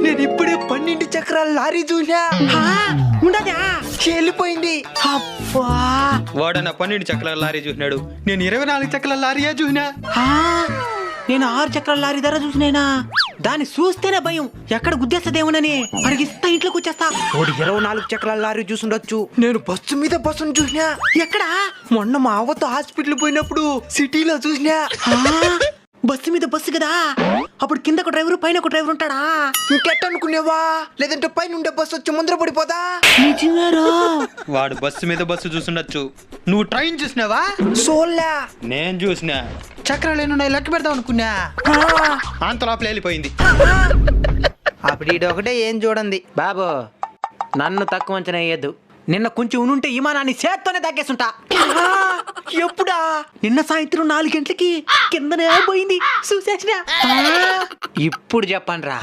నేను ఇప్పుడే 12 చక్రాల లారీ చూసా. ఉండదా వెళ్ళిపోయింది. అబ్బా వాడన్న 12 చక్రాల లారీ చూసినాడు, నేను 24 చక్రాల లారీయే చూసినా. నేను 6 చక్రాల లారీ ధర చూసినేనా? దాన్ని చూస్తేనే భయం, ఎక్కడ గుద్దేస్తదేమోనని పరిగిస్తా ఇంట్లోకి వచ్చేస్తా. వాడు 24 చక్రాల లారీ చూసుండొచ్చు. నేను బస్సు మీద బస్సును చూసినా. ఎక్కడా? మొన్న మా అవ్వతో హాస్పిటల్ పోయినప్పుడు సిటీలో చూసినా. బస్సు మీద బస్సు కదా, అప్పుడు కింద ఒక డ్రైవర్ పైన ఒక డ్రైవర్ ఉంటాడా? ఇంకెట్ట అనుకునేవా? లేదంటే పైన ఉండే బస్సు వచ్చి ముందర పడిపోదా? నిజమేరా? వాడు బస్సు మీద బస్సు చూసుండొచ్చు. నువ్వు ట్రైన్ చూసినావా? సోల్లా నేను చూసినా. చక్రాలు ఎన్నున్నాయి లెక్క పెడదాం అనుకున్నా, అంత లోపల వెళ్ళిపోయింది. అప్పుడు ఈడు ఒకటే ఏం చూడండి. బాబు నన్ను తక్కువ అంచనా వేయద్దు. నిన్న కొంచెం ఉనుంటే విమానాన్ని చేత్తోనే తగ్గేసుంటా. ఎప్పుడా? నిన్న సాయంత్రం 4 గంటలకి కిందనే పోయింది చూసేసిన. ఇప్పుడు చెప్పండి రా.